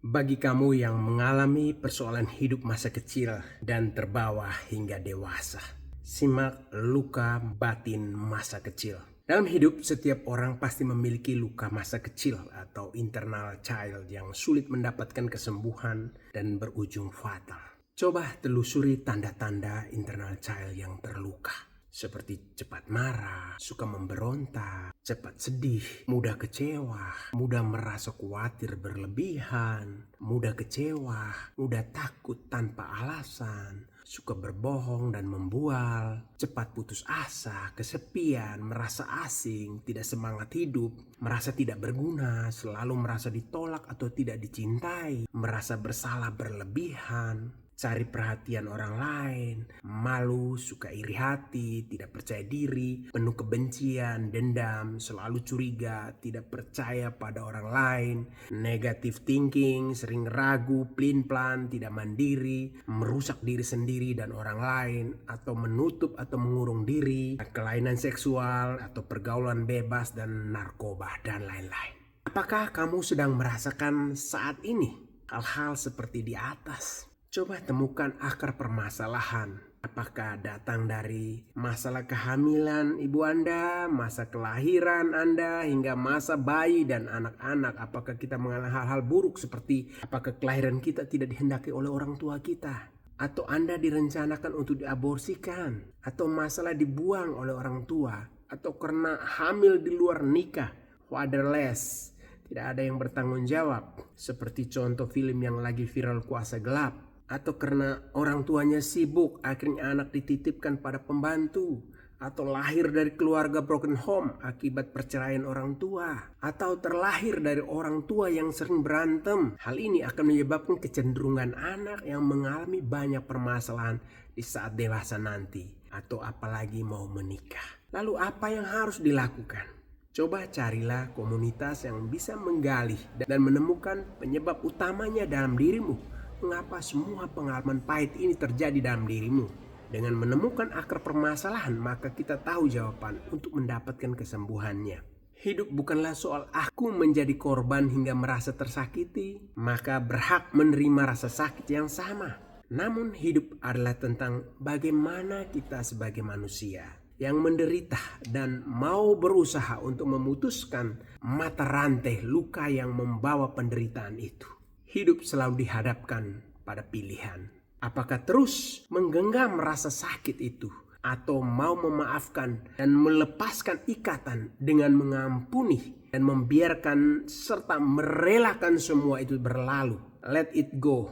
Bagi kamu yang mengalami persoalan hidup masa kecil dan terbawa hingga dewasa, simak luka batin masa kecil. Dalam hidup, setiap orang pasti memiliki luka masa kecil atau internal child yang sulit mendapatkan kesembuhan dan berujung fatal. Coba telusuri tanda-tanda internal child yang terluka. Seperti cepat marah, suka memberontak, cepat sedih, mudah kecewa, mudah merasa khawatir berlebihan, mudah kecewa, mudah takut tanpa alasan, suka berbohong dan membual, cepat putus asa, kesepian, merasa asing, tidak semangat hidup, merasa tidak berguna, selalu merasa ditolak atau tidak dicintai, merasa bersalah berlebihan, cari perhatian orang lain, malu, suka iri hati, tidak percaya diri, penuh kebencian, dendam, selalu curiga, tidak percaya pada orang lain, negative thinking, sering ragu, pelin-pelan, tidak mandiri, merusak diri sendiri dan orang lain, atau menutup atau mengurung diri, kelainan seksual atau pergaulan bebas dan narkoba dan lain-lain. Apakah kamu sedang merasakan saat ini hal-hal seperti di atas? Coba temukan akar permasalahan. Apakah datang dari masalah kehamilan ibu Anda, masa kelahiran Anda, hingga masa bayi dan anak-anak? Apakah kita mengalami hal-hal buruk seperti apakah kelahiran kita tidak dihendaki oleh orang tua kita? Atau Anda direncanakan untuk diaborsikan? Atau masalah dibuang oleh orang tua? Atau karena hamil di luar nikah, fatherless, tidak ada yang bertanggung jawab? Seperti contoh film yang lagi viral Kuasa Gelap. Atau karena orang tuanya sibuk, akhirnya anak dititipkan pada pembantu. Atau lahir dari keluarga broken home akibat perceraian orang tua. Atau terlahir dari orang tua yang sering berantem. Hal ini akan menyebabkan kecenderungan anak yang mengalami banyak permasalahan di saat dewasa nanti. Atau apalagi mau menikah. Lalu apa yang harus dilakukan? Coba carilah komunitas yang bisa menggali dan menemukan penyebab utamanya dalam dirimu. Mengapa semua pengalaman pahit ini terjadi dalam dirimu? Dengan menemukan akar permasalahan, maka kita tahu jawaban untuk mendapatkan kesembuhannya. Hidup bukanlah soal aku menjadi korban hingga merasa tersakiti, maka berhak menerima rasa sakit yang sama. Namun hidup adalah tentang bagaimana kita sebagai manusia yang menderita dan mau berusaha untuk memutuskan mata rantai luka yang membawa penderitaan itu. Hidup selalu dihadapkan pada pilihan. Apakah terus menggenggam rasa sakit itu atau mau memaafkan dan melepaskan ikatan dengan mengampuni dan membiarkan serta merelakan semua itu berlalu. Let it go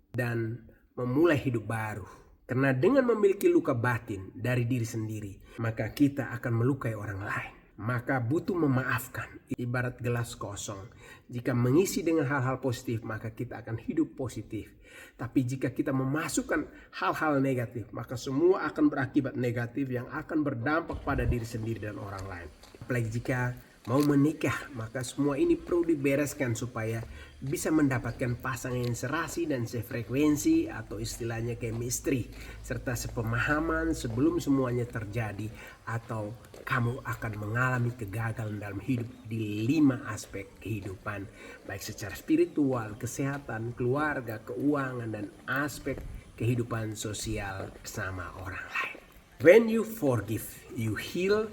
dan memulai hidup baru. Karena dengan memiliki luka batin dari diri sendiri, maka kita akan melukai orang lain. Maka butuh memaafkan, ibarat gelas kosong. Jika mengisi dengan hal-hal positif, maka kita akan hidup positif. Tapi jika kita memasukkan hal-hal negatif, maka semua akan berakibat negatif yang akan berdampak pada diri sendiri dan orang lain. Apalagi jika mau menikah, maka semua ini perlu dibereskan supaya bisa mendapatkan pasangan yang serasi dan sefrekuensi atau istilahnya chemistry, serta sepemahaman sebelum semuanya terjadi, atau kamu akan mengalami kegagalan dalam hidup di 5 aspek kehidupan, baik secara spiritual, kesehatan, keluarga, keuangan, dan aspek kehidupan sosial bersama orang lain. When you forgive, you heal.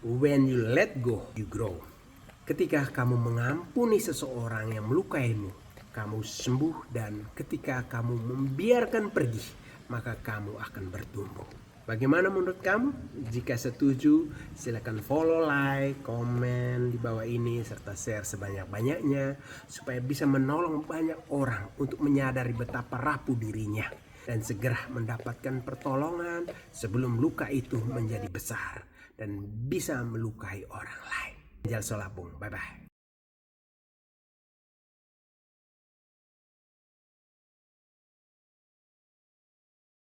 When you let go, you grow. Ketika kamu mengampuni seseorang yang melukaimu, kamu sembuh, dan ketika kamu membiarkan pergi, maka kamu akan bertumbuh. Bagaimana menurut kamu? Jika setuju, silakan follow, like, komen di bawah ini, serta share sebanyak-banyaknya supaya bisa menolong banyak orang untuk menyadari betapa rapuh dirinya dan segera mendapatkan pertolongan sebelum luka itu menjadi besar dan bisa melukai orang lain. Jal Solabung, bye-bye.